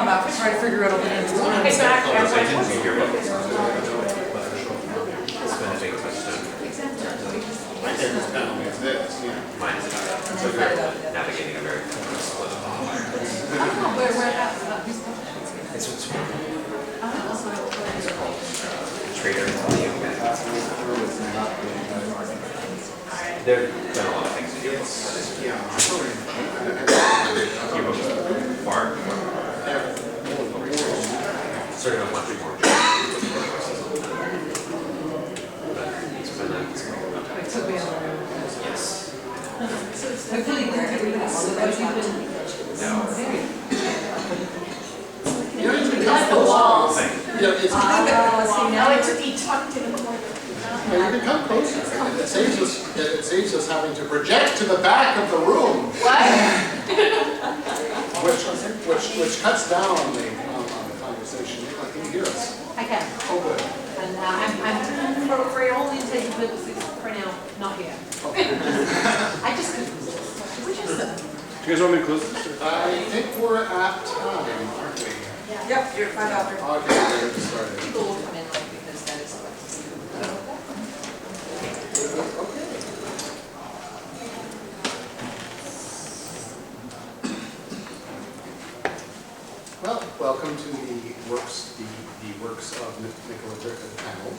about to try to figure out a way to Exactly. It's been a big touchstone. My favorite panel is this, yeah. Mine is so we're navigating a very split of where that It's what's trader volume. There've been a lot of things to do. Far. Sort of much more. it took me a while. Yes. Hopefully where everybody's No. You don't even Like the walls. it's see Now it's to be tucked in the corner. you can come closer. It saves us having to project to the back of the room, which cuts down on the conversation. Can you hear us? I can. Oh, good. And I'm for all intents and purposes for now not here. I just which is Do you guys want me to close this? I think we're at time, aren't we? Yep, you're 5 after. Okay, we're getting started. People will come in late because that is Okay. Well, welcome to the works of Nicola Griffith panel.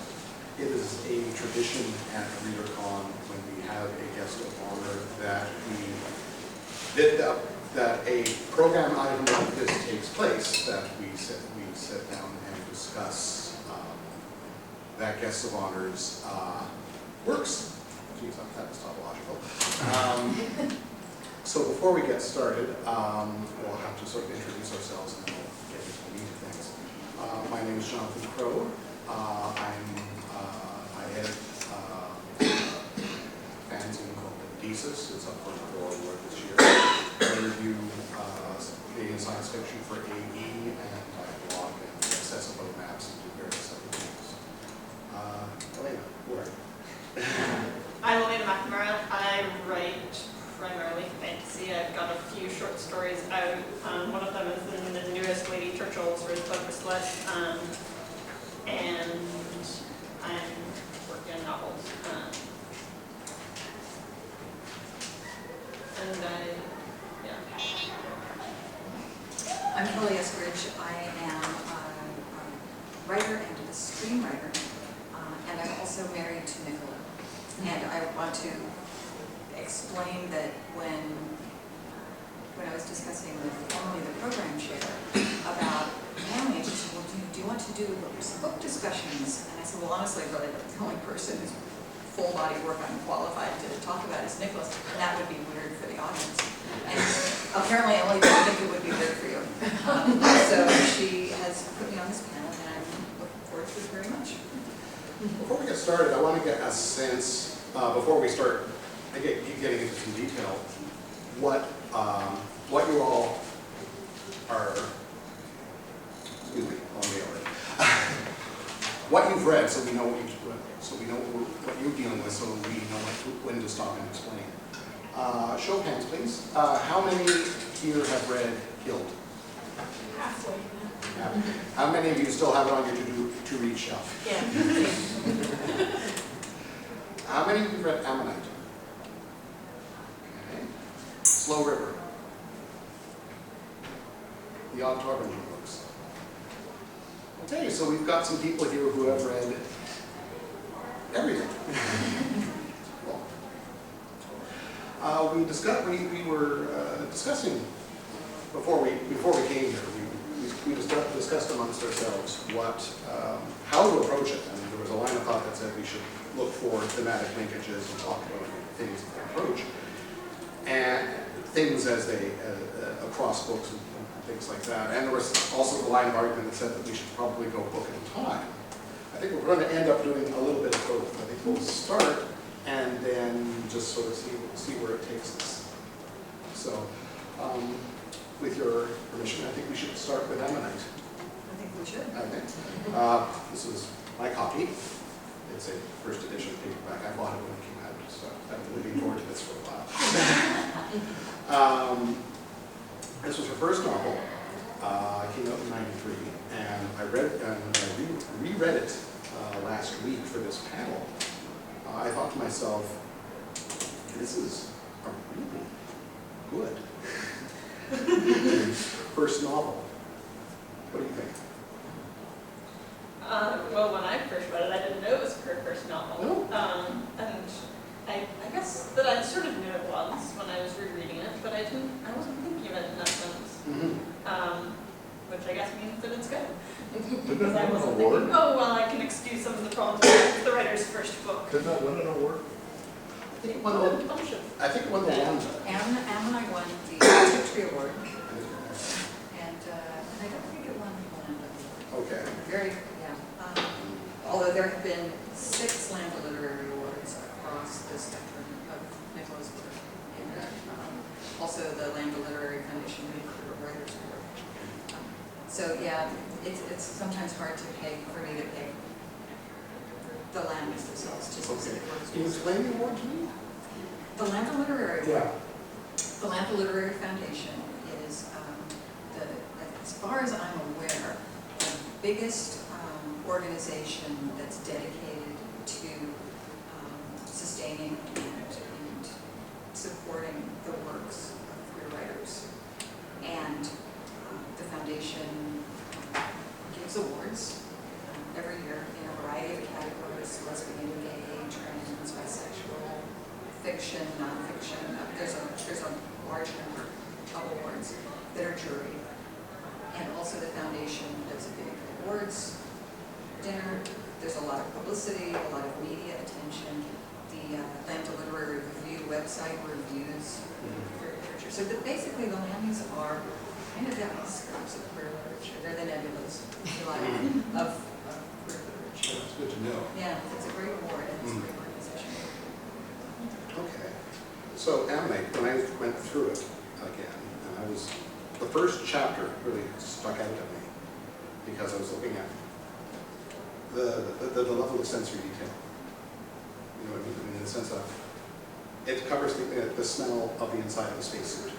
It is a tradition at Readercon when we have a guest of honor that a program item like this takes place, that we sit down and discuss that guest of honor's works. Geez, that was tautological. So before we get started, we'll have to sort of introduce ourselves and then we'll get into the meat of things. My name is Jonathan Crowe. I head fanzine called Thesis. It's up for an award this year. I review Canadian science fiction for AE, and I blog and obsess about maps and do various other things. Alena, who are you? I'm Alena McNamara. I write primarily fantasy. I've got a few short stories out. One of them is in the newest Lady Churchill's Rose Bud for Slut. And I'm working on novels. I'm Kelley Eskridge. I am a writer and a screenwriter, and I'm also married to Nicola. And I want to explain that when I was discussing with Emily, the program chair, about family, she said, well, do you want to do some book discussions? And I said, well, honestly, really, the only person who's full body work I'm qualified to talk about is Nicholas, and that would be weird for the audience. And apparently Emily didn't think it would be weird for you. So she has put me on this panel, and I'm looking forward to it very much. Before we get started, I want to get a sense, before we start getting into some detail, what you all are, excuse me, what you've read, so we know what you're dealing with, so we know when to stop and explain. Show of hands, please. How many here have read Hild? Halfway. Yeah. How many of you still have it on your to-read shelf? Yeah. How many of you have read Ammonite? Okay. Slow River. The Odd Tarbinger books. Okay, so we've got some people here who have read everything. Cool. We were discussing before we came here. We discussed amongst ourselves how to approach it, and there was a line of thought that said we should look for thematic linkages and talk about things that they approach, and things as they across books and things like that. And there was also the line of argument that said that we should probably go book at a time. I think we're going to end up doing a little bit of both. I think we'll start and then just sort of see where it takes us. So, with your permission, I think we should start with Ammonite. I think we should. I think. This is my copy. It's a first edition paperback. I bought it when it came out, so I've been looking forward to this for a while. This was her first novel, came out in '93, and I reread it last week for this panel. I thought to myself, this is a really good first novel. What do you think? Well, when I first read it, I didn't know it was her first novel. No. And I guess that I sort of knew it was when I was rereading it, but I wasn't thinking of it in that sense. Which I guess means that it's good. Because I wasn't thinking, oh, well, I can excuse some of the problems with the writer's first book. Did that win an award? I think it won the Lambda. Ammonite won the Tiptree Award, and I don't think it won the Lambda. Okay. Very, yeah. Although there have been 6 Lambda Literary Awards across the spectrum of Nicola's work, and also the Lambda Literary Foundation Career Writers Award. So yeah, it's sometimes hard to pay for me to pay the Lambdas themselves to specific works. Can you explain the award to me? The Lambda Literary Award. Yeah. The Lambda Literary Foundation is, as far as I'm aware, the biggest organization that's dedicated to sustaining and supporting the works of queer writers. And the foundation gives awards every year in a variety of categories: lesbian, gay, trans, bisexual, fiction, nonfiction. There's a large number of awards that are juried. And also the foundation does a big awards dinner. There's a lot of publicity, a lot of media attention. The Lambda Literary Review website reviews queer literature. So basically the Lambdas are kind of the Oscars of queer literature. They're the Nebulas, if you like, of queer literature. That's good to know. Yeah, it's a great award and it's a great organization. Okay. So Ammonite, when I went through it again, and the first chapter really stuck out at me because I was looking at the level of sensory detail. You know what I mean? I mean, in the sense of it covers the smell of the inside of the spacesuit.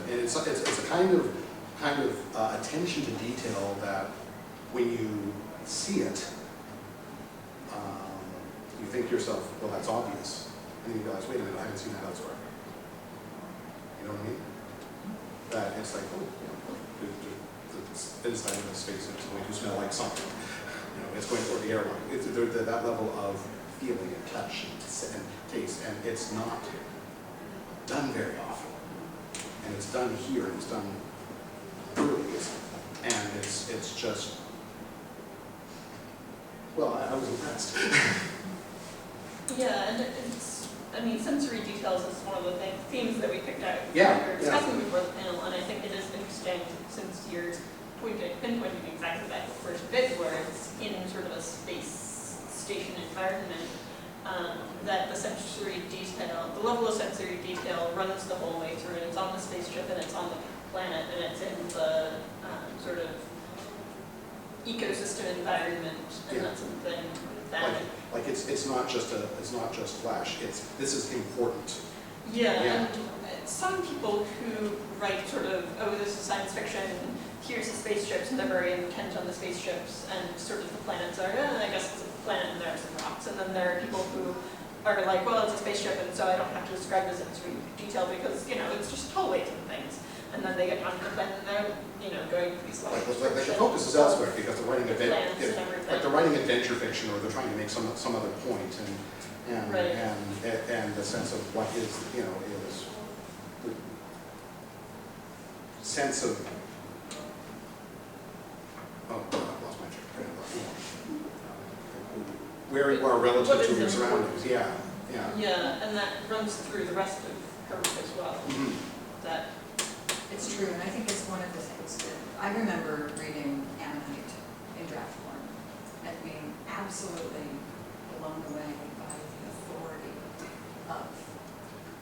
And it's a kind of attention to detail that when you see it, you think to yourself, well, that's obvious. And then you realize, wait a minute, I haven't seen that elsewhere. You know what I mean? That it's like, oh, you know, the inside of the spacesuit is going to smell like something. You know, it's going toward the airline. It's that level of feeling and touch and taste, and it's not done very often. And it's done here, and it's done early, and it's just, well, I was impressed. Yeah, and I mean, sensory details is one of the themes that we picked out when we were discussing before the panel, and I think it is interesting since you're pinpointing exactly that first bit where it's in sort of a space station environment, that the sensory detail, the level of sensory detail runs the whole way through, and it's on the spaceship, and it's on the planet, and it's in the sort of ecosystem environment, and that's something that like it's not just flash. This is important. Yeah, and some people who write sort of, oh, this is science fiction, here's the spaceships, and they're very intent on the spaceships, and sort of the planets are, I guess it's a planet and there are some rocks. And then there are people who are like, well, it's a spaceship, and so I don't have to describe this in sweet detail because, you know, it's just hallways and things. And then they get onto the planet and they're, you know, going to these like the focus is elsewhere because they're writing adventure fiction, or they're trying to make some other point, and the sense of what is, you know, is the sense of, oh, I lost my train of thought. Where you are relative to your surroundings. Yeah, and that runs through the rest of her work as well. That it's true, and I think it's one of the things that I remember reading Ammonite in draft form and being absolutely blown away by the authority of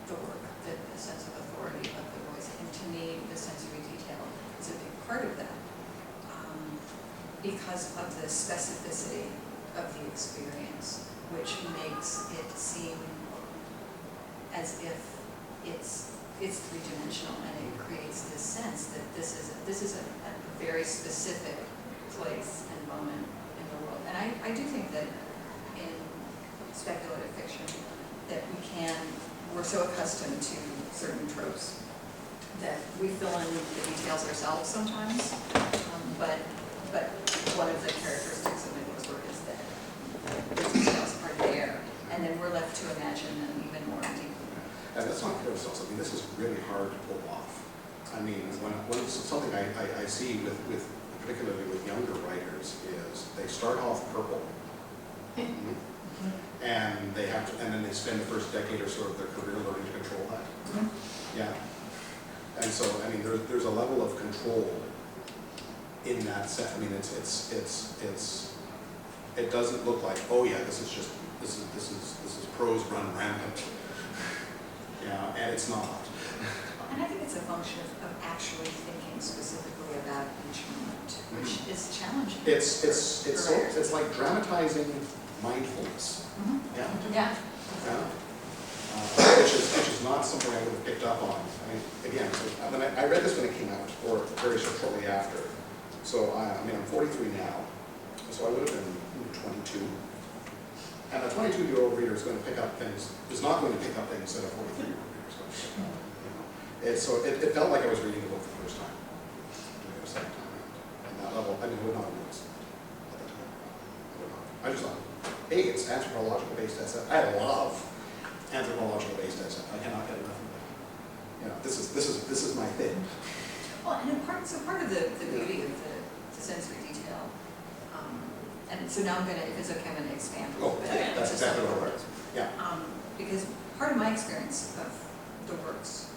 the work, the sense of authority of the voice. And to me, the sensory detail is a big part of that because of the specificity of the experience, which makes it seem as if it's three-dimensional, and it creates this sense that this is this is a very specific place and moment in the world. And I do think that in speculative fiction that we're so accustomed to certain tropes that we fill in the details ourselves sometimes. But one of the characteristics of Nicola's work is that the details are there, and then we're left to imagine them even more deeply. And that's not fair to ourselves. I mean, this is really hard to pull off. I mean, when it's something I see with particularly with younger writers is they start off purple, and they have to, and then they spend the first decade or so of their career learning to control that. Yeah. And so, I mean, there's a level of control in that set. I mean, it doesn't look like, oh yeah, this is prose run rampant. Yeah, and it's not. And I think it's a function of actually thinking specifically about each moment, which is challenging. It's like dramatizing mindfulness. Yeah. Yeah. Yeah. Which is not something I would have picked up on. I mean, again, I read this when it came out, or very shortly after. So I mean, I'm 43 now, so I would have been 22. And a 22-year-old reader is going to pick up things, is not going to pick up things that a 43-year-old reader is going to pick up. So it felt like I was reading the book for the first time. The second time around. And that level, I mean, I would not have noticed at the time. I just thought, hey, it's anthropological based SF. I love anthropological based SF. I cannot get enough of it. You know, this is my thing. Well, and part of the beauty of the sensory detail, and so now if it's okay, I'm going to expand a little bit. That's exactly what I was. Yeah. Because part of my experience of the works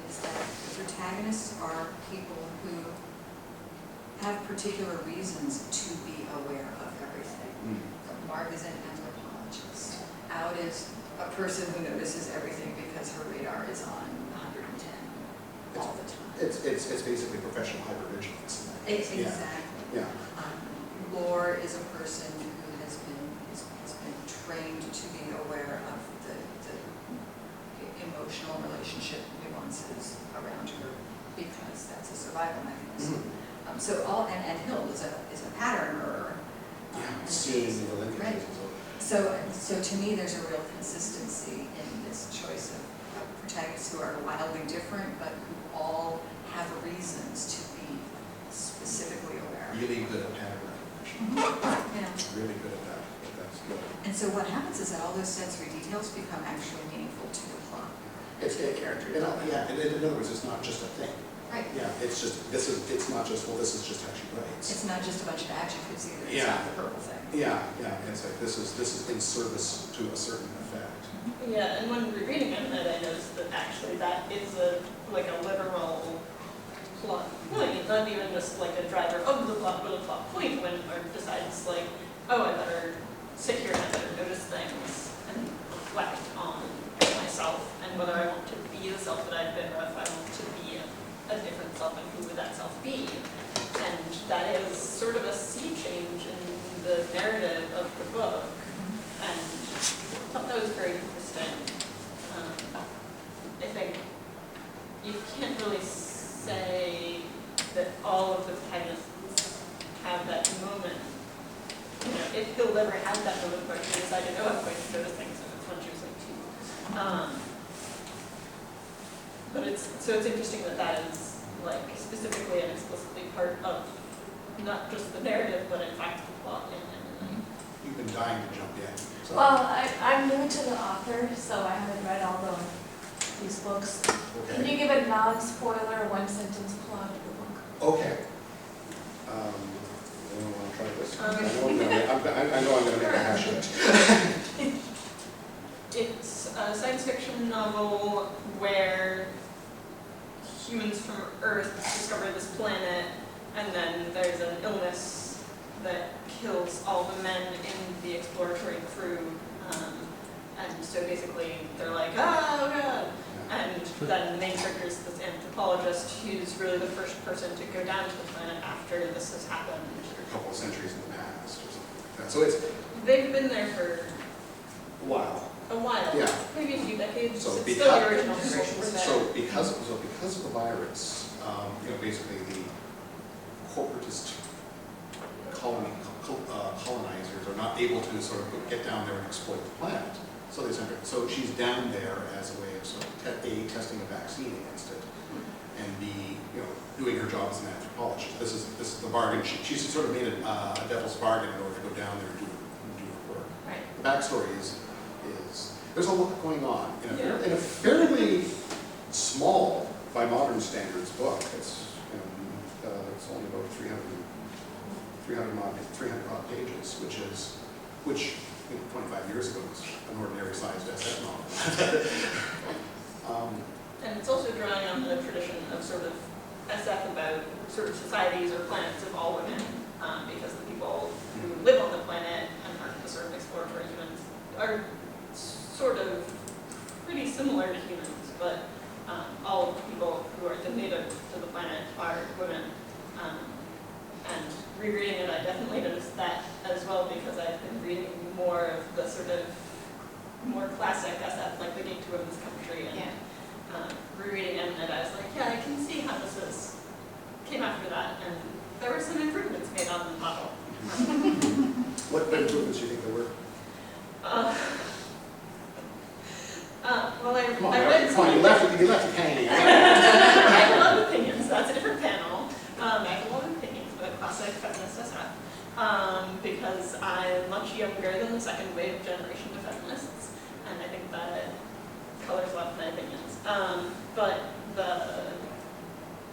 is that the protagonists are people who have particular reasons to be aware of everything. Mark is an anthropologist. Out is a person who notices everything because her radar is on 110 all the time. It's basically professional hypervigilance. Exactly. Yeah. Lore is a person who has been trained to be aware of the emotional relationship nuances around her because that's a survival mechanism. So and Hild is a patterner. Seeing the linkages. Right. So to me, there's a real consistency in this choice of protagonists who are wildly different, but who all have reasons to be specifically aware. Really good at pattern recognition. Yeah. Really good at that. That's good. And so what happens is that all those sensory details become actually meaningful to the plot. It's a character. Yeah, and in other words, it's not just a thing. Right. Yeah, it's not just, well, this is just how she writes. It's not just a bunch of adjectives either. It's Yeah. not the purple thing. Yeah. It's like this is in service to a certain effect. Yeah, and when rereading Ammonite, I noticed that actually that is a literal plot point, not even just like a driver of the plot, but a plot point when Mark decides like, oh, I better sit here and I better notice things and reflect on myself and whether I want to be the self that I've been or if I want to be a different self and who would that self be. And that is sort of a sea change in the narrative of the book. And I thought that was very interesting. I think you can't really say that all of the protagonists have that moment. You know, if Hild ever had that moment where she decided, oh, I'm going to notice things, and it's when she was like 2. But it's interesting that is like specifically and explicitly part of not just the narrative, but in fact the plot in Ammonite. You've been dying to jump in. So. Well, I'm new to the author, so I haven't read all these books. Okay. Can you give a non-spoiler, one-sentence plot of the book? Okay. Anyone want to try this? I know I'm going to make a hash of it. It's a science fiction novel where humans from Earth discover this planet, and then there's an illness that kills all the men in the exploratory crew. And so basically they're like, oh god. And then the main character is this anthropologist who's really the first person to go down to the planet after this has happened. A couple of centuries in the past or something like that. So they've been there for a while. Maybe a few decades. So it's still the original generation. So because of the virus, basically the corporatist colonizers are not able to sort of get down there and exploit the planet. So they send her. So she's down there as a way of sort of testing a vaccine against it, and B, doing her job as an anthropologist. This is the bargain. She's sort of made a devil's bargain in order to go down there and do her work. Right. The backstory is there's a lot going on in a fairly small, by modern standards, book. It's only about 300 odd pages, which 25 years ago was an ordinary sized SF novel. And it's also drawing on the tradition of sort of SF about sort of societies or planets of all women, because the people who live on the planet and are the sort of exploratory humans are sort of pretty similar to humans, but all of the people who are the native to the planet are women. And rereading it, I definitely noticed that as well, because I've been reading more of the sort of more classic SF, like The Gate to Women's Country, and rereading Ammonite, I was like, yeah, I can see how this came after that, and there were some improvements made on the model. What improvements do you think there were? Well, I read Come on, you left it hanging. I have a lot of opinions. That's a different panel. I have a lot of opinions about classic feminist SF because I'm much younger than the second wave generation of feminists, and I think that colors a lot of my opinions. But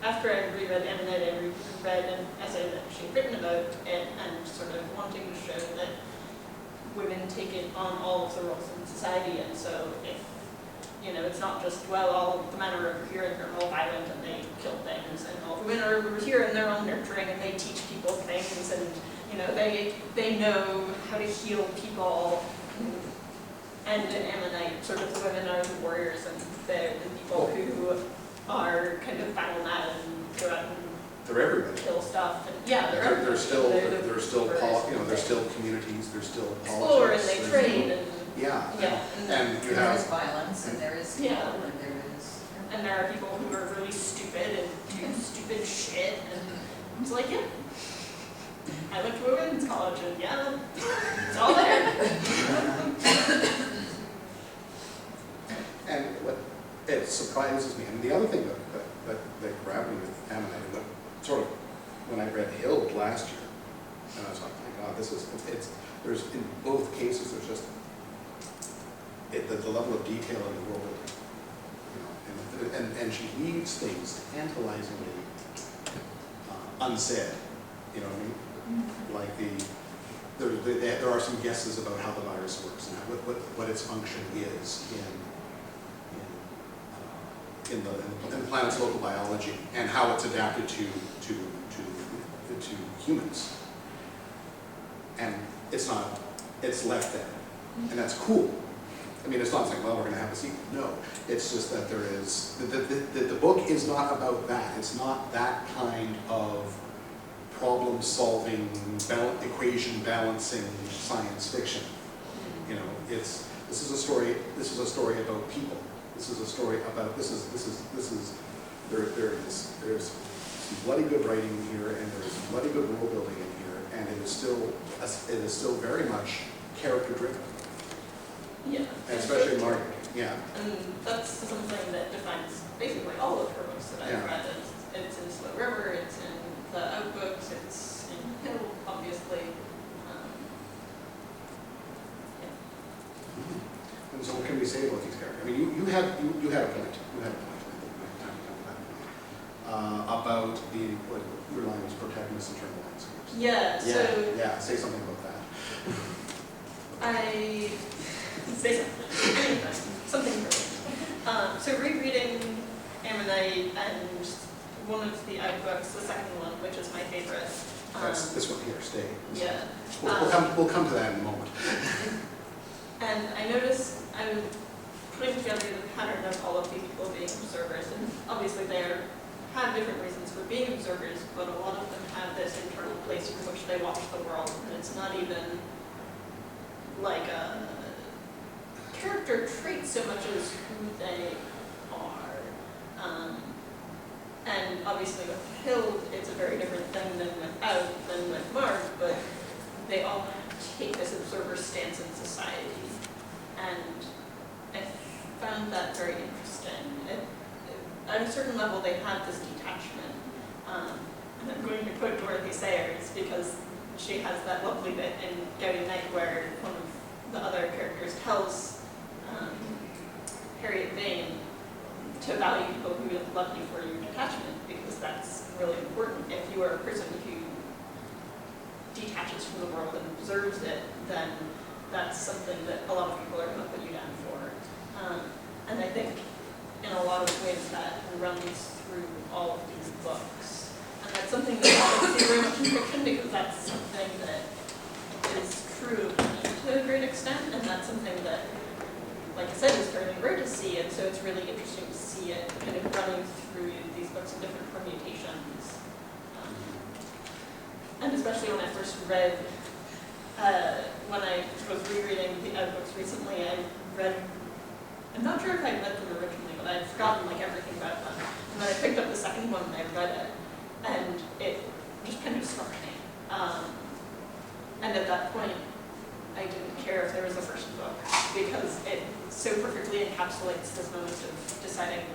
after I reread Ammonite, I reread an essay that she'd written about it and sort of wanting to show that women take it on all of the roles in society, and so if it's not just, well, all the men are over here and they're all violent and they kill things, and all the women are over here and they're all nurturing and they teach people things, and they know how to heal people. And in Ammonite, sort of the women are the warriors and they're the people who are kind of battle mad and go out and they're everybody. Kill stuff. And they're still communities. There's still explore politics. And they trade and and you there have is violence and there is evil and there is. And there are people who are really stupid and do stupid shit, and it's like, yeah. I went to a women's college and it's all there. And what it surprises me, and the other thing that grabbed me with Ammonite, and what sort of, when I read Hild last year, and I was like, my God, there's in both cases, there's just, the level of detail in the world, and she leaves things tantalizingly unsaid, you know what I mean? Like there are some guesses about how the virus works and what its function is in the planet's local biology, and how it's adapted to humans. And it's left there, and that's cool. I mean, it's not like, well, we're going to have a sequel. No, it's just that there is, the book is not about that. It's not that kind of problem-solving, equation balancing science fiction. This is a story about people. This is a story about, there's some bloody good writing here, and there's some bloody good world building in here, and it is still very much character driven. Yeah. And especially Margaret. Yeah. And that's something that defines basically all of her books that I've read. It's in Slow River, it's in the Outbooks, it's in Hild, obviously. And so what can we say about these characters? I mean, you had a point. You had a point. About what your line was, protagonists and internal landscapes. Yeah. So yeah. Say something about that. I say something brilliant. So rereading Ammonite and one of the Outbooks, the second one, which is my favorite. That's this one here. Stay. Yeah. We'll come to that in a moment. And I noticed I was putting together the pattern of all of these people being observers, and obviously they have different reasons for being observers, but a lot of them have this internal place from which they watch the world, and it's not even like a character trait so much as who they are. And obviously with Hild, it's a very different thing than with Mark, but they all take this observer stance in society. And I found that very interesting. At a certain level, they have this detachment. And I'm going to quote Dorothy Sayers because she has that lovely bit in Gaudy Night where one of the other characters tells Harriet Vane to value people who love you for your detachment, because that's really important. If you are a person who detaches from the world and observes it, then that's something that a lot of people are going to put you down for. And I think in a lot of ways that runs through all of these books. And that's something that I don't see very much in fiction, because that's something that is true to a great extent, and that's something that, like I said, is fairly rare to see, and so it's really interesting to see it kind of running through these books in different permutations. And especially when I first read, when I was rereading the books recently, I read, I'm not sure if I read them originally, but I'd forgotten like everything about them. And then I picked up the second one and I read it, and it just kind of struck me. And at that point, I didn't care if there was a first book, because it so perfectly encapsulates this moment of deciding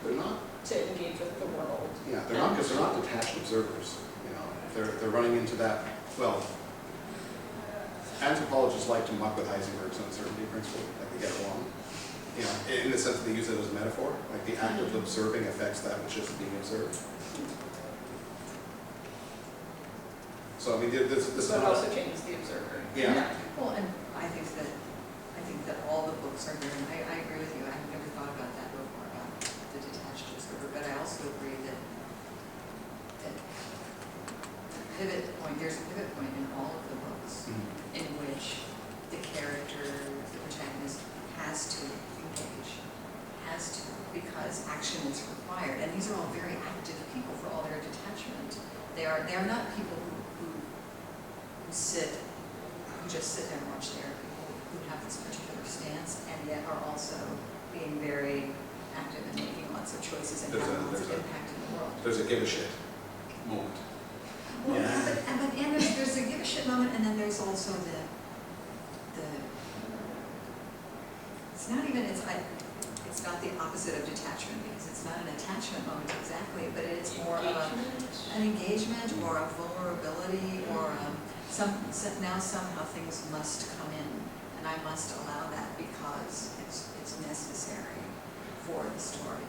They're not. to engage with the world. Yeah, they're not, because they're not detached observers. You know, they're running into that. Well, anthropologists like to muck with Heisenberg's uncertainty principle, like they get it wrong. You know, in the sense that they use it as a metaphor, like the act of observing affects that which is being observed. So I mean, this is But it not. also changes the observer. Yeah. Well, and I think that all the books are very, I agree with you, I've never thought about that before, about the detached observer, but I also agree that the pivot point, there's a pivot point in all of the books in which the character, the protagonist, has to engage, because action is required, and these are all very active people for all their detachment. They are not people who just sit there and watch. They are people who have this particular stance and yet are also being very active and making lots of choices and having lots of impact in the world. There's a give a shit moment. Well, yeah. and there's a give a shit moment, and then there's also the it's not even, it's not the opposite of detachment, because it's not an attachment moment exactly, but it's more of an engagement or a vulnerability or now somehow things must come in, and I must allow that because it's necessary for the story.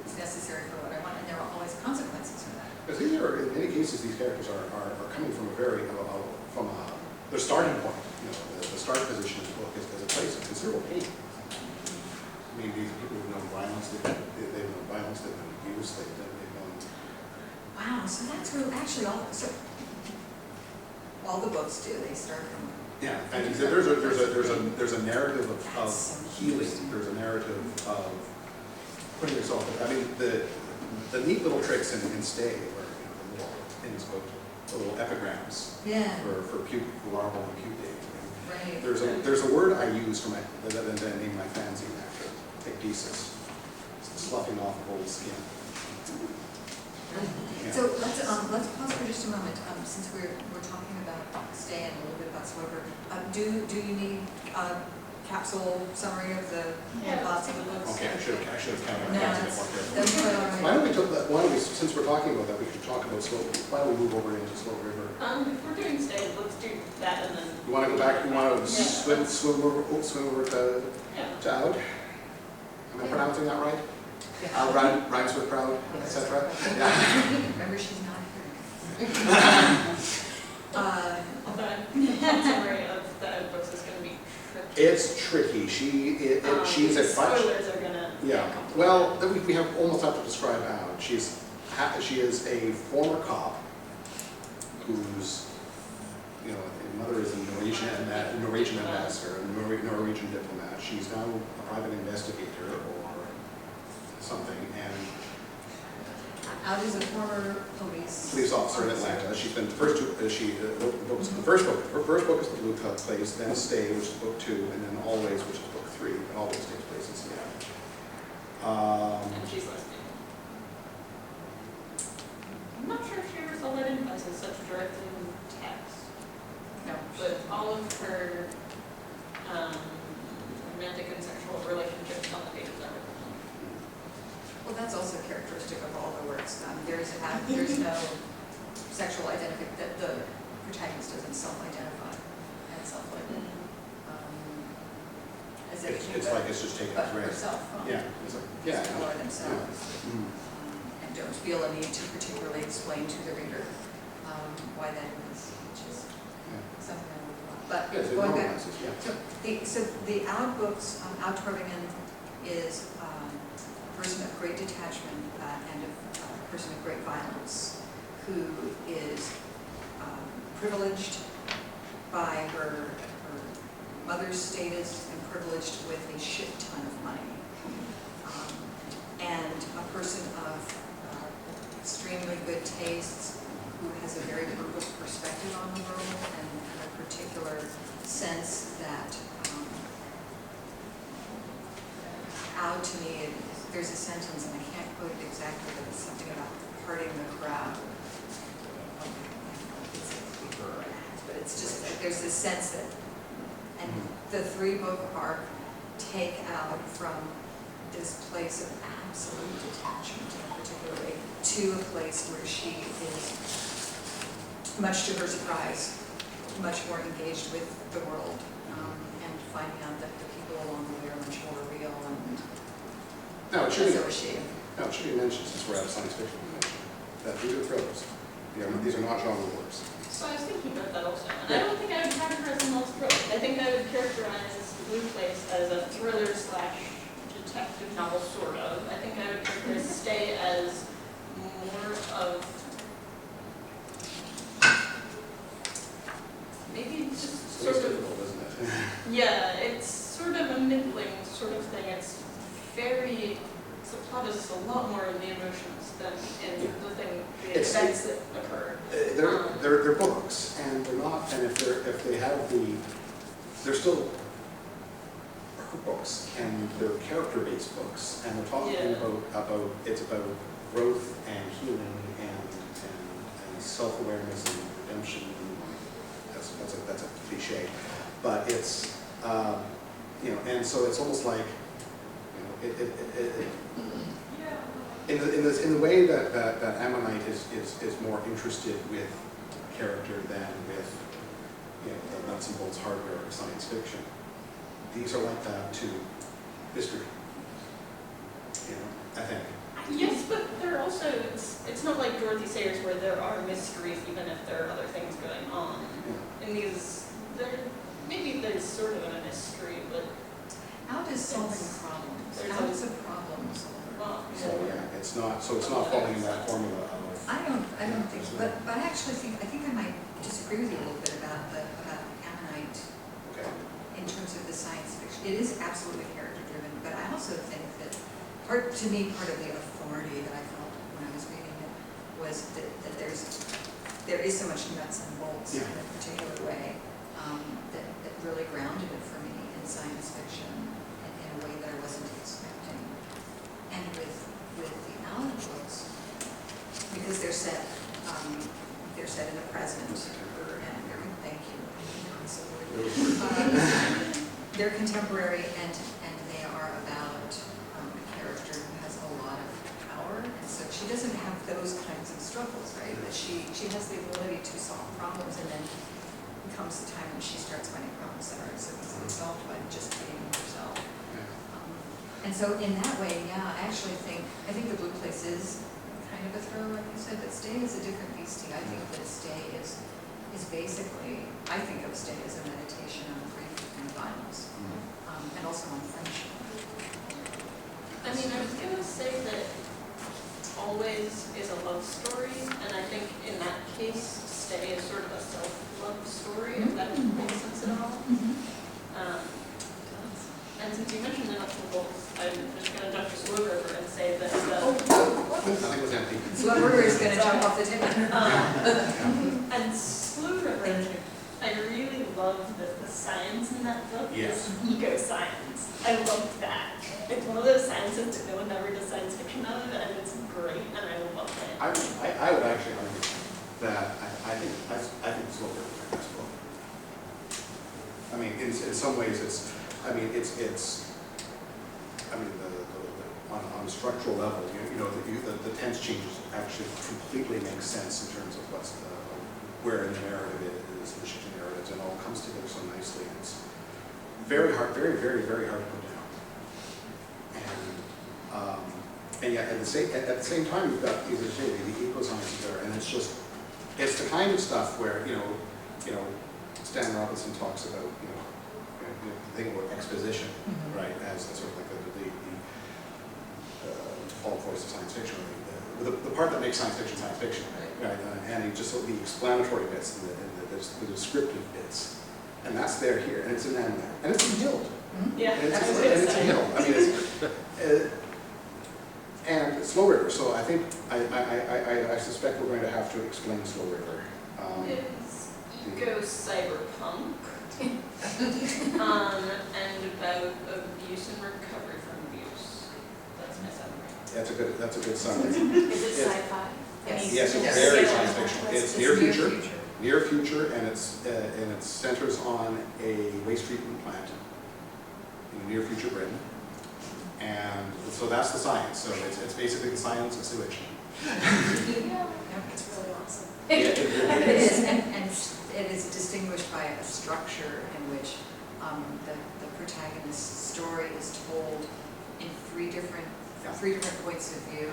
It's necessary for what I want, and there are always consequences for that. Because these are, in many cases, these characters are coming from a very, their starting point. You know, the start position of the book is a place of considerable pain. I mean, these people who've known violence, they've known violence, they've known abuse, they've known. Wow, so that's really actually all the books do. They start from. Yeah, and there's a narrative of healing. There's a narrative of putting yourself. I mean, the neat little tricks in Stay, where the little things about the little epigrams. Yeah. For larval and pupate. Right. There's a word I use from that name my fanzine after, ecdysis. It's the sloughing off of old skin. Yeah. So let's pause for just a moment, since we're talking about Stay and a little bit about Swiffer. Do you need a capsule summary of the plots of the books? Okay, I should have counted. No, that's quite all right. Why don't we, since we're talking about that, we should talk about why don't we move over into Slow River? If we're doing Stay, let's do that and then. You want to go back? You want to swim over to Out? Am I pronouncing that right? Yeah. Rhymes with proud, etc. Remember, she's not here. The summary of the books is going to be tricky. It's tricky. She's a spoilers are going to. Yeah. Well, we have almost have to describe Out. She is a former cop whose, you know, mother is a Norwegian ambassador, a Norwegian diplomat. She's now a private investigator or something, and Out is a former police officer in Atlanta. She's been the first two. Her first book is The Blue Place, then Stay, which is book 2, and then Always, which is book 3. But Always takes place in Seattle. And she's lesbian. not sure if she ever saw that in as such directly in text, No. but all of her romantic and sexual relationships on the pages are written. Well, that's also characteristic of all the works. There's no sexual identification, that the protagonist doesn't self-identify and as if she It's would, like it's just taken but as read. herself, Yeah, it's like, yeah. explore themselves. And don't feel a need to particularly explain to the reader why that is, which is something I would want. But Yes, it going back, normalizes, yeah. so the Out books, Out Torvingen is a person of great detachment and a person of great violence who is privileged by her mother's status and privileged with a shit ton of money. And a person of extremely good tastes who has a very brutal perspective on the world and a particular sense that out to me, there's a sentence, and I can't quote it exactly, but it's something about parting the crowd. But it's just, there's this sense that, and the 3-book arc take out from this place of absolute detachment in a particular way to a place where she is, much to her surprise, much more engaged with the world and finding out that the people along the way are much more real and No, it should so be, is she. no, it should be mentioned, since we're out of science fiction, that these are thrillers. These are not genre works. So I was thinking about that also, and I don't think I would categorize them as thrillers. I think I would characterize Blue Place as a thriller / detective novel, sort of. I think I would characterize Stay as more of maybe just sort It's of, difficult, isn't it? yeah, it's sort of a middling sort of thing. It's very, the plot is a lot more in the emotions than in the thing, the It's- events that occur. They're books, and they're not, and if they have they're still books, and they're character-based books, and they're talking it's about growth and healing and self-awareness and redemption. That's a cliche, but it's and so it's almost like in the way that Ammonite is more interested with character than with the nuts and bolts hardware of science fiction. These are like that to history. I think. Yes, but they're also, it's not like Dorothy Sayers where there are mysteries even if there are other things going on. In these, maybe there's sort of a mystery, but Out is solving problems. Out is a problem solver. So it's not falling in that formula of. I don't think so, but I actually think I might disagree with you a little bit about Ammonite Okay. in terms of the science fiction. It is absolutely character driven, but I also think that part of the authority that I felt when I was reading it was that there is so much nuts and bolts in a particular way that really grounded it for me in science fiction in a way that I wasn't expecting. And with the Allen books, because they're set in the present, and thank you. They're contemporary and they are about a character who has a lot of power, and so she doesn't have those kinds of struggles, right? But she has the ability to solve problems, and then comes the time when she starts finding problems that aren't so easily solved by just being herself. And so in that way, I actually think the Blue Place is kind of a thriller, like you said, but Stay is a different beastie. I think that Stay is basically, I think of Stay as a meditation on grief and violence, and also on friendship. I mean, I was going to say that Always is a love story, and I think in that case, Stay is sort of a self-love story, if that makes sense at all. And since you mentioned the nuts and bolts, I'm just going to jump to Slow River and say that Nothing was empty. Slow River is going to jump off the table. and Slow River, I really love that the science in that book is eco-science. I loved that. It's one of those sciences that no one ever does science fiction out of, and it's great, and I love it. I would actually in some ways it's, I mean, on a structural level, the tense changes actually completely make sense in terms of what's where in the narrative it is, the shifting narratives, and all comes together so nicely. And it's very hard, very, very, very hard to put down. And yet at the same time, you've got these the eco-sciences there, and it's the kind of stuff where Stan Robinson talks about the thing about exposition, right, as sort of like the default voice of science fiction, the part that makes science fiction, right? And he just the explanatory bits and the descriptive bits, and that's there here, and it's in there, and it's in Hild. Yeah, and it's in Hild. I mean, and Slow River. So I think I suspect we're going to have to explain Slow River. It's eco-cyberpunk, and about abuse and recovery from abuse. That's my summary. That's a good summary. Is it sci-fi? Yes, it's very science fiction. It's near future, and it centers on a waste treatment plant in near future Britain, and so that's the science. So it's basically the science of sewage. Yeah, it's really awesome. It is, and it is distinguished by a structure in which the protagonist's story is told in three different points of view,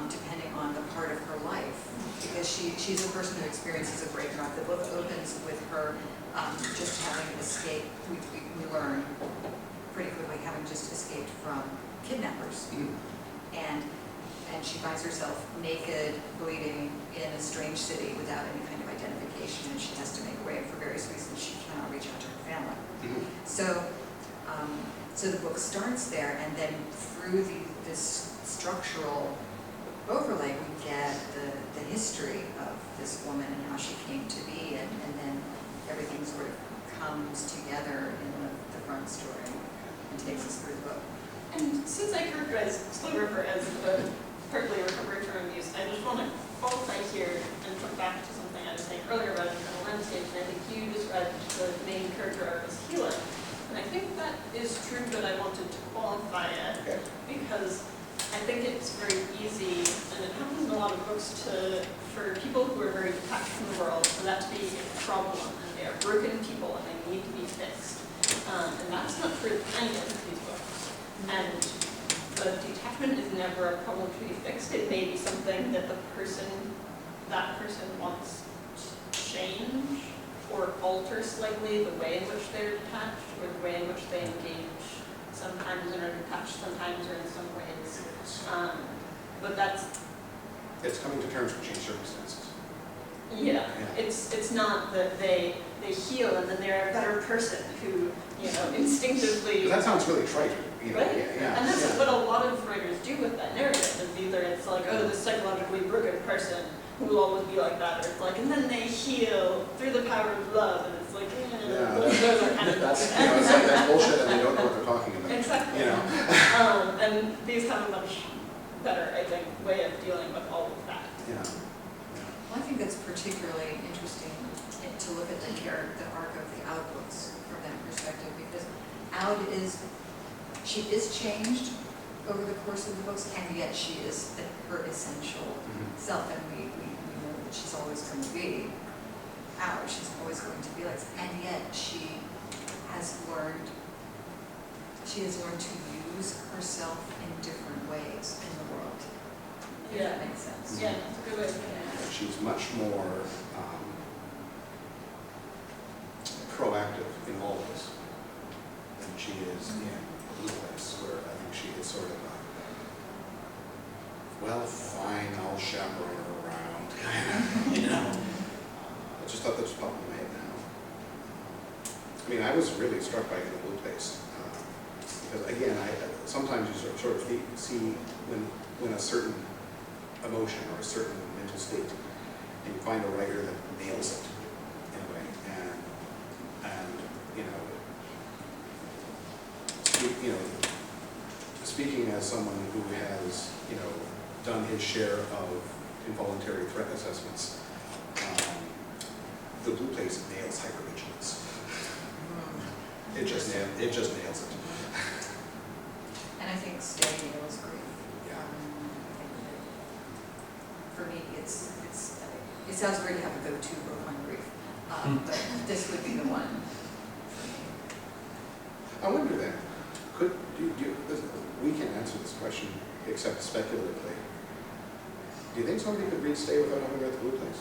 depending on the part of her life. Because she's a person who experiences a breakup. The book opens with her just having escaped. We learn pretty quickly having just escaped from kidnappers, and she finds herself naked, bleeding in a strange city without any kind of identification, and she has to make a way. For various reasons, she cannot reach out to her family. So the book starts there, and then through this structural overlay, we get the history of this woman and how she came to be, and then everything sort of comes together in the front story and takes us through the book. And since I characterize Slow River as partly recovery from abuse, I just want to qualify here and come back to something I was saying earlier about internal landscape, and I think you described the main character arc as healing. And I think that is true, but I wanted to qualify it because I think it's very easy, and it happens in a lot of books, for people who are very detached from the world, for that to be a problem, and they are broken people and they need to be fixed. And that's not true of any of these books. And the detachment is never a problem to be fixed. It may be something that that person wants to change or alter slightly the way in which they're detached or the way in which they engage. Sometimes they're detached, sometimes they're in some ways. But it's coming to terms with changed circumstances. Yeah. It's not that they heal and then they're a better person who, instinctively. That sounds really trite. Right? And that's what a lot of writers do with that narrative, is either it's like, oh, this psychologically broken person who will always be like that, or it's like, and then they heal through the power of love, and it's like, those are kind of that's bullshit, and they don't know what they're talking about. Exactly. And these have a much better, I think, way of dealing with all of that. Yeah. Well, I think that's particularly interesting to look at the arc of the Aud books from that perspective, because Aud is changed over the course of the books, and yet she is her essential self, and we know that she's always going to be Aud. She's always going to be like, and yet she has learned to use herself in different ways in the world. If that makes sense. Yeah, that's a good way of looking at it. She's much more proactive in all this than she is in Blue Place, where I think she is sort of fine, I'll chaperone her around, kind of, I just thought that was popping in my head now. I mean, I was really struck by the Blue Place, because again, sometimes you sort of see when a certain emotion or a certain mental state, and you find a writer that nails it in a way, and speaking as someone who has done his share of involuntary threat assessments, the Blue Place nails hypervigilance. It just nails it. And I think Stay nails grief. Yeah. For me, it sounds great to have a go-to book on grief, but this would be the one for me. I wonder then, we can't answer this question except speculatively. Do you think somebody could read Stay without having read The Blue Place?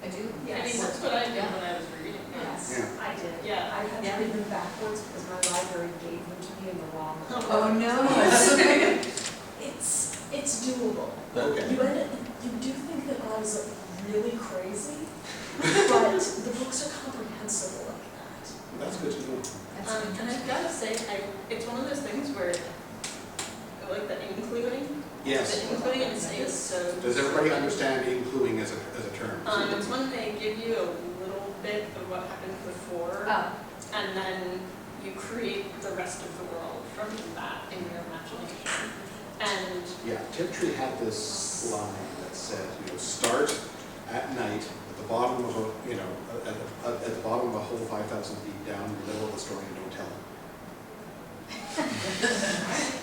I do. I mean, that's what I did when I was reading. Yes, Yeah. I did. Yeah. I had to read them backwards because my library gave them to me in the wrong order. Oh, no. It's doable. Okay. You do think that I was really crazy, but the books are comprehensible like that. That's good to know. And I've got to say, it's one of those things where, like the including. Yes. The including in Stay is so. Does everybody understand including as a term? It's when they give you a little bit of what happened before, and then you create the rest of the world from that in your imagination. And Yeah, Tiptree had this line that said, start at night at the bottom of at the bottom of a hole 5,000 feet down in the middle of the story and don't tell them.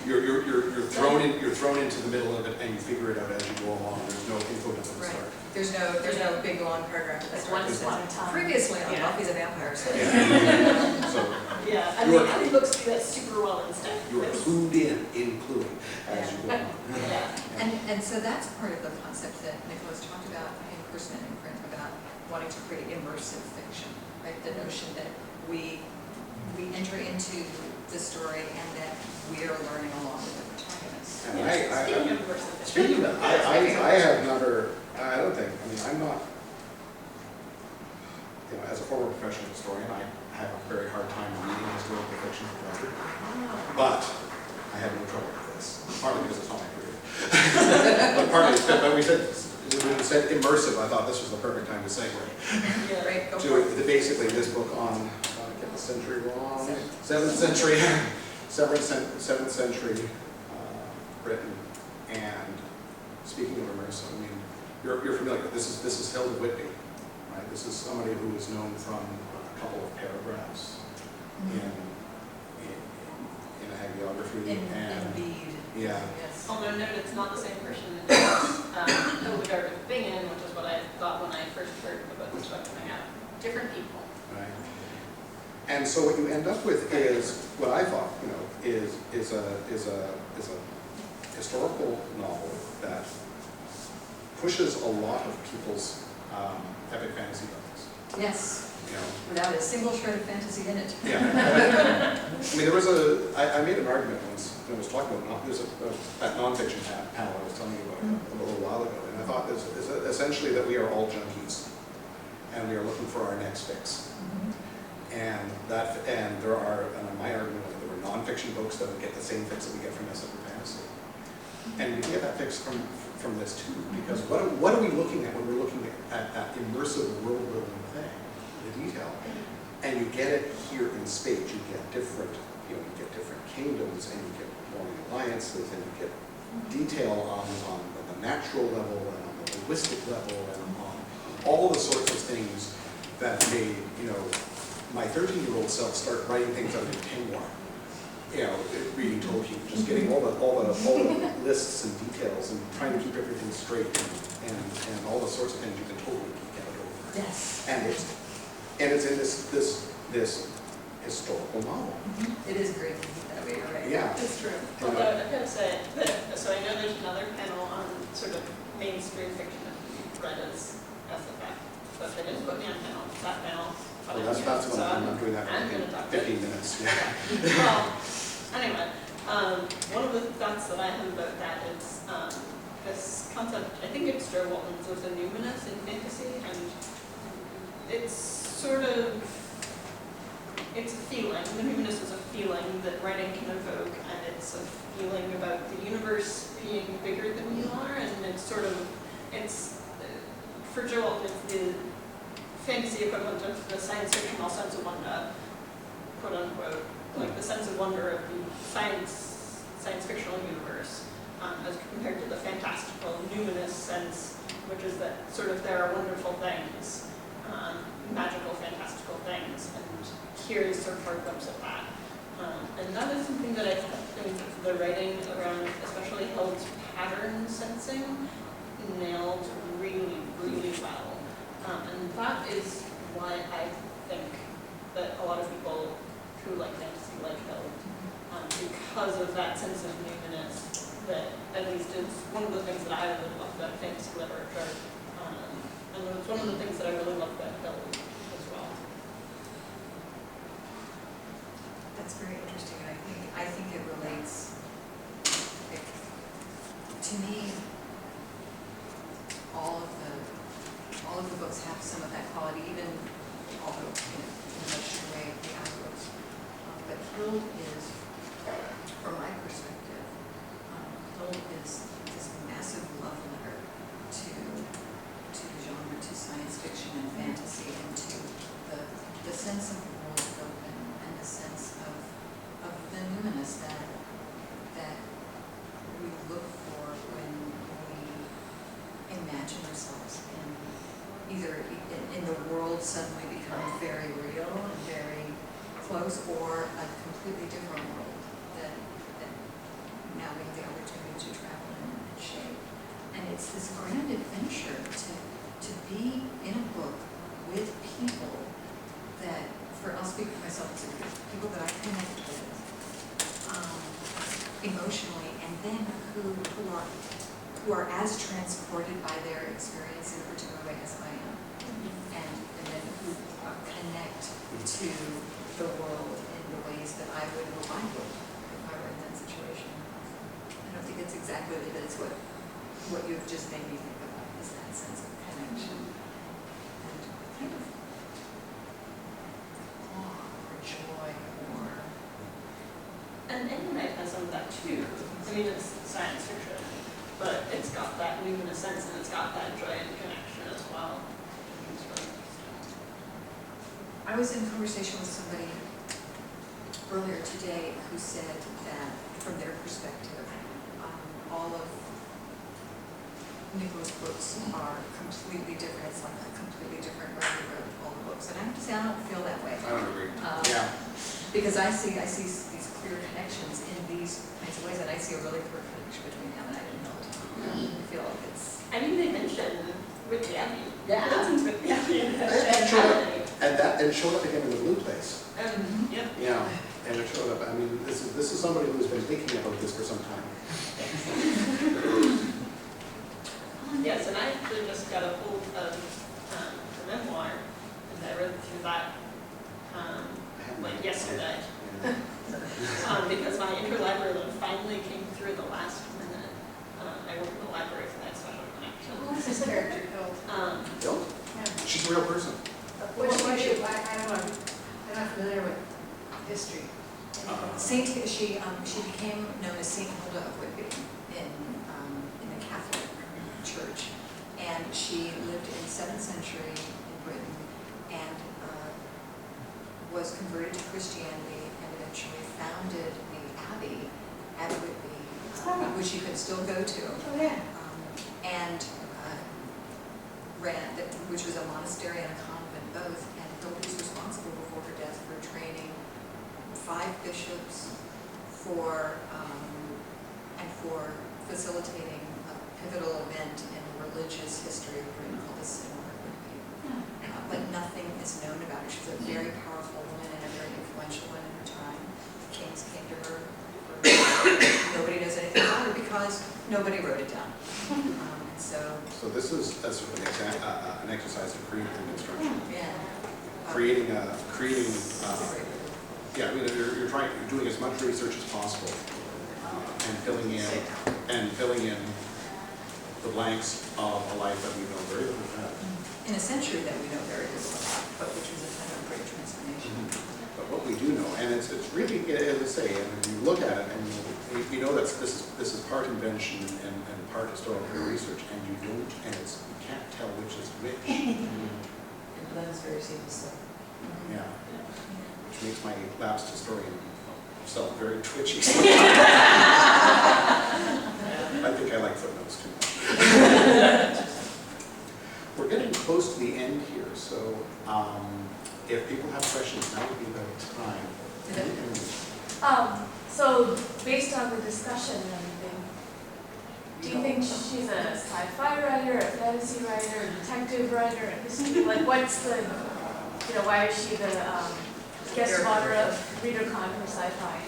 You're thrown into the middle of it and you figure it out as you go along. There's no info dump at the start. There's no big long paragraph at the That's start. one step at a time. Previously on Yeah. Buffy the Vampire Slayer. Yeah. So yeah, and the other books do that super well instead. you are clued in, including as you go on. Yeah. And so that's part of the concept that Nicola's talked about in person and in print about wanting to create immersive fiction, right? The notion that we enter into the story and that we are learning along with the protagonist. And Speaking of immersive, speaking of, I have never, I don't think, I'm not, as a former professional historian, I have a very hard time reading historical fiction for record, but I have no trouble with this, partly because it's not my career. But partly, but we said immersive, I thought this was the perfect time to segue. yeah. Right, go for it. To basically this book on, get the century wrong, 7th century, 7th century Britain. And speaking of immersive, I mean, you're familiar. This is Hild Whitby, right? This is somebody who is known from a couple of paragraphs in a hagiography and Indeed. yeah. Yes. Although note it's not the same person as Hildegard of Bingen, which is what I thought when I first heard about this book coming out. Different people. Right. And so what you end up with is what I thought, is a historical novel that pushes a lot of people's epic fantasy buttons. Yes. Without a single shred of fantasy in it. Yeah. I mean, I made an argument once when I was talking about that nonfiction panel I was telling you about a little while ago, and I thought this is essentially that we are all junkies, and we are looking for our next fix. And my argument was that there were nonfiction books that would get the same fix that we get from SF fantasy. And we can get that fix from this too, because what are we looking at when we're looking at that immersive world building thing, the detail? And you get it here in spades. You get different kingdoms, and you get warring alliances, and you get detail on the natural level and on the linguistic level and on all the sorts of things that made my 13-year-old self start writing things out in memoir. Reading Tolkien, just getting all the lists and details and trying to keep everything straight and all the sorts of things you can totally geek out over. Yes. And it's in this historical novel. It is great to keep that way, you're right. Yeah. It's true. Although I've got to say that, so I know there's another panel on sort of mainstream fiction that can be read as SFF, but they didn't put me on panel. That panel. Well, that's what I'm doing that I'm going to for talk 15 minutes. Yeah. Well, anyway, one of the thoughts that I have about that is this concept, I think it's Joe Walton's, of the numinous in fantasy, and it's sort of, it's a feeling. The numinous is a feeling that writing can evoke, and it's a feeling about the universe being bigger than you are, and it's sort of, for Joe Walton, it's the fantasy equivalent of the science fictional sense of wonder, quote unquote, like the sense of wonder of the science fictional universe, as compared to the fantastical numinous sense, which is that sort of there are wonderful things, magical, fantastical things, and here's sort of hard glimpse of that. And that is something that I think the writing around, especially Hild's pattern sensing, nailed really, really well. And that is why I think that a lot of people who like fantasy like Hild, because of that sense of newness, that at least is one of the things that I really love about fantasy literature. And it's one of the things that I really love about Hild as well. That's very interesting, and I think it relates, to me, all of the books have some of that quality, even although in a much different way the other books. But Hild is, from my perspective, Hild is this massive love letter to the genre, to science fiction and fantasy, and to the sense of the world open and the sense of the newness that we look for when we imagine ourselves either in the world suddenly becoming very real and very close, or a completely different world that now we have the opportunity to travel in and shape. And it's this grand adventure to be in a book with people that, I'll speak for myself, as people that I connect with emotionally, and then who are as transported by their experience in a particular way as I am, and then who connect to the world in the ways that I would hope I would if I were in that situation. I don't think it's exactly that. It's what you've just made me think about, is that sense of connection and kind of awe or joy or. And Ammonite has some of that too. I mean, it's science fiction, but it's got that luminous sense and it's got that joy and connection as well. It's really interesting. I was in conversation with somebody earlier today who said that, from their perspective, all of Nicola's books are completely different. It's like a completely different writer wrote all the books. And I have to say, I don't feel that way. I don't agree. Yeah. Because I see these clear connections in these kinds of ways, and I see a really clear connection between Ammonite and Hild. I feel like it's. I mean, they mentioned with the Abbey. Yeah. With the Abbey and And showed up again in the Blue Place. Yep. Yeah, and it showed up. I mean, this is somebody who's been thinking about this for some time. Yes, and I actually just got a hold of the memoir, and I read through that like yesterday. Because my interlibrary loan finally came through the last minute. I work in the library for that special connection. Who is this character called? Hild? Yeah. She's a real person. What was she? I don't know. I'm not familiar with history. She became known as Saint Hilda of Whitby in the Catholic Church, and she lived in the 7th century in Britain and was converted to Christianity and eventually founded the Abbey at Whitby, which you can still go to. Oh yeah. And which was a monastery and a convent both, and Hild was responsible before her death for training 5 bishops and for facilitating a pivotal event in the religious history of Britain called the Synod of Whitby. But nothing is known about her. She's a very powerful woman and a very influential one in her time. The kings came to her. Nobody knows anything about her because nobody wrote it down. So this is sort of an exercise in creative reconstruction. Yeah. Creating. Yeah, I mean, you're doing as much research as possible, and filling in the blanks of a life that we know very little about. In a century that we know very little about, but which was a kind of great transformation. But what we do know, and it's really, as I say, and you look at it, and you know that this is part invention and part historical research, and you can't tell which is which. It blends very seamlessly. Yeah. Which makes my lapsed historian self very twitchy. I think I like footnotes too much. We're getting close to the end end here, so if people have questions, now would be the time. So based on the discussion and everything, do you think she's a sci-fi writer, a fantasy writer, a detective writer, a history? Like, what's the, why is she the guest of honor of Readercon for sci-fi?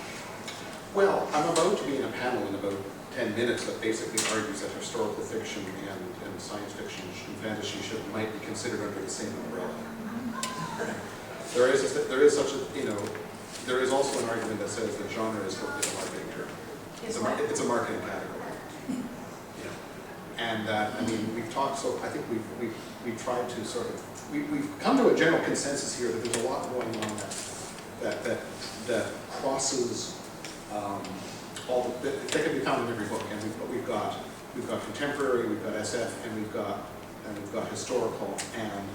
Well, I'm about to be in a panel in about 10 minutes that basically argues that historical fiction and science fiction and fantasy might be considered under the same umbrella. There is such a, there is also an argument that says that genre is a marketing term. It's a marketing category. And that, we've talked, so I think we've tried to sort of, we've come to a general consensus here that there's a lot going on that crosses all the, that can be found in every book. And we've got contemporary, we've got SF, and we've got historical, and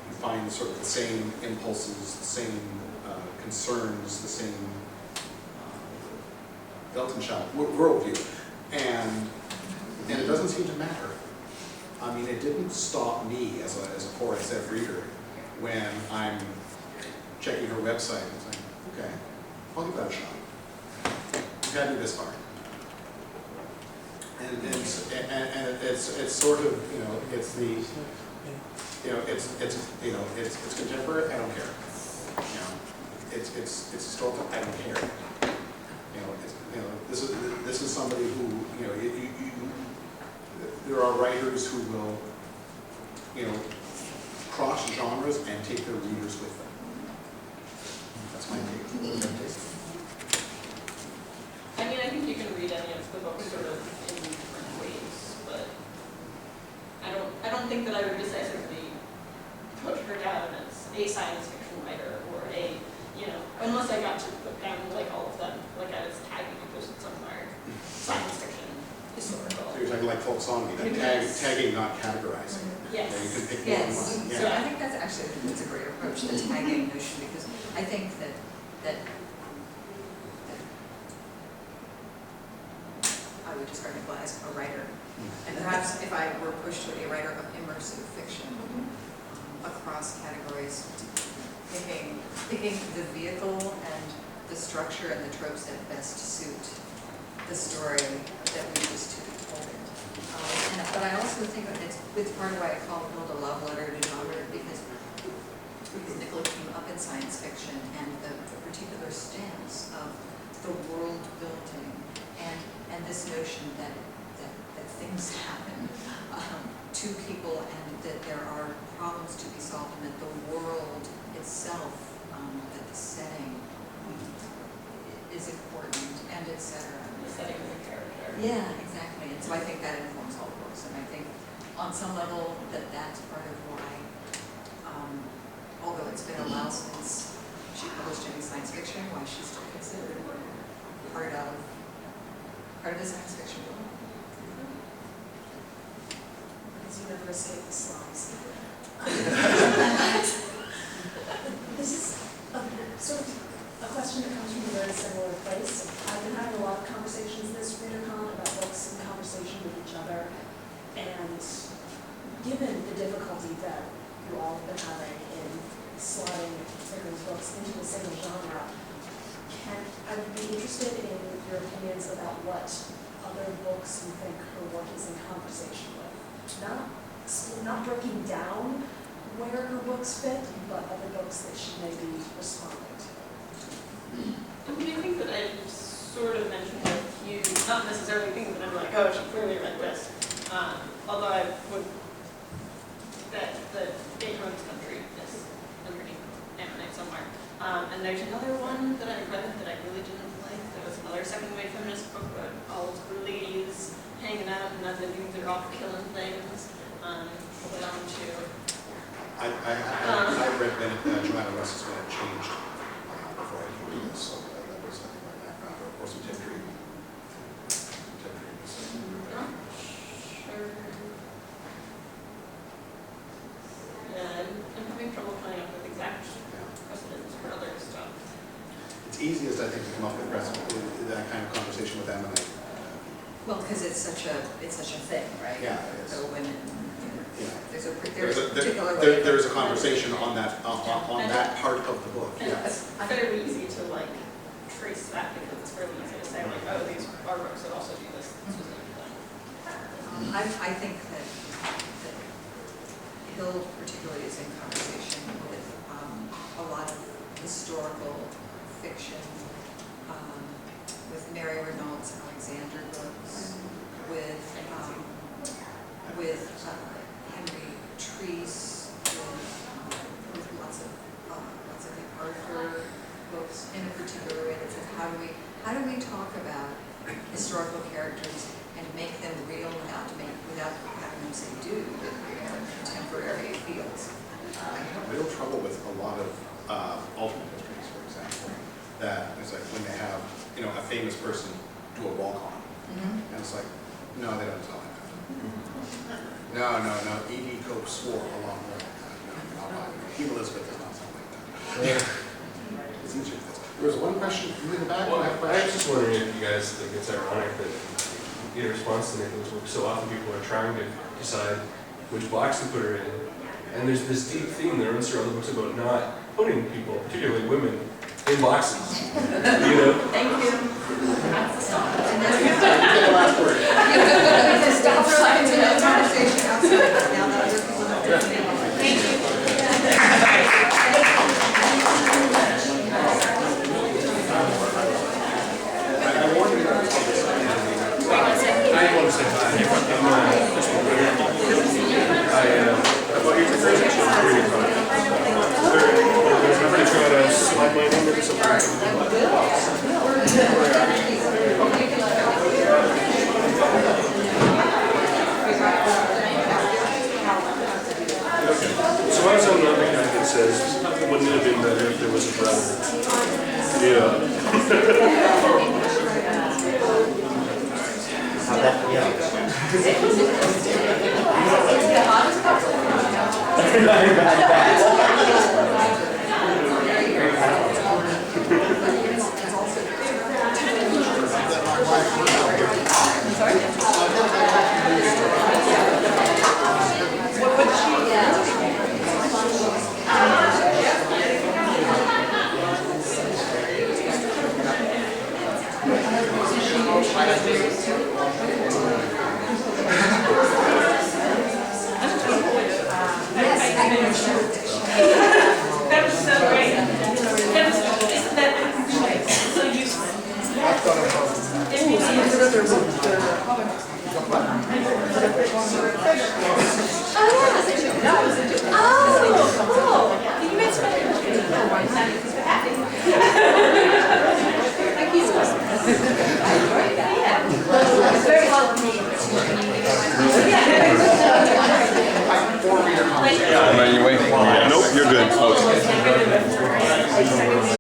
you find sort of the same impulses, the same concerns, the same Weltanschauung worldview, and it doesn't seem to matter. It didn't stop me as a poor SF reader when I'm checking her website and saying, okay, I'll give that a shot. You've had me this far. And it's sort of, it's the, it's contemporary, I don't care. It's historical, I don't care. This is somebody who, there are writers who will, cross genres and take their readers with them. That's my take. I think you can read any of the books sort of in different ways, but I don't think that I would decisively put her down as a science fiction writer or unless I got to put down all of them, I was tagging a person somewhere, science fiction, historical. So you're talking like folksonomy, tagging, not categorizing. Yes. You can pick Yes. one. So I think that's actually a great approach, the tagging notion, because I think that I would describe Nicola as a writer, and perhaps if I were pushed to be a writer of immersive fiction across categories, picking the vehicle and the structure and the tropes that best suit the story that we wish to be told. But I also think that it's part of why I call Hild a love letter to genre, because Nicola came up in science fiction and the particular stance of the world building and this notion that things happen to people and that there are problems to be solved and that the world itself, that the setting is important, and etc. The setting of the character. Yeah, exactly. And so I think that informs all books, and I think on some level that's part of why, although it's been a while since she published any science fiction, why she's still considered part of the science fiction world. Because you never escape the slums. This is sort of a question that comes from a very similar place. I've been having a lot of conversations this Readercon about books in conversation with each other, and given the difficulty that you all have been having in slotting Nickola's books into a single genre, I would be interested in your opinions about what other books you think her work is in conversation with. Not breaking down where her books fit, but other books that she may be responding to. I think that I've sort of mentioned a few, not necessarily things that I'm like, oh, she clearly read this. Although I would, that the Danger on this Country is underneath Ammonite somewhere. And there's another one that I read that I really didn't like. There was another second wave feminist book about all the ladies hanging out and then the dudes are off killing things. Hold on to. I read Joanna Russ's when it changed before I came to this, so that was my background. Of course, with Tiptree. Not sure. Yeah, I'm having trouble coming up with exact precedents for other stuff. It's easiest, I think, to come up with that kind of conversation with Ammonite. Well, because it's such a thing, right? Yeah, it is. So women, Yeah. there's there's a conversation on that part of the book. And Yeah. it's fairly easy to like trace that because it's fairly easy to say like, oh, these are books that also do this specific thing. I think that Hild particularly is in conversation with a lot of historical fiction, with Mary Renault's Alexander books, with Henry Treese, with lots of MacArthur books in a particular way that says how do we talk about historical characters and make them real without having them say dude in their contemporary fields. I have real trouble with a lot of alternate histories, for example, that it's like when they have a famous person do a walk-on, and it's like, no, they don't tell that. No. E.D. Cope swore along with that. Queen Elizabeth does not sound like that. It's easier with this. There was one question from in the back. Well, I was just wondering if you guys think it's ironic that in response to Nicola's work, so often people are trying to decide which box to put her in. And there's this deep theme there in other books about not putting people, particularly women, in boxes. You know? Thank you. That's the stop. And then you get the last word. Stop for like a conversation outside now that other people have to say. Thank you. I warned you about this. I want to say hi. I bought your presentation. I'm going to try to slide my name into something. So I was on another guy that says, wouldn't it have been better if there was a brother? Yeah. That was so great. Isn't that so useful? Oh, cool. You made some Thank you so much. I enjoyed that. Yeah. It's very well for me. Nope, you're good.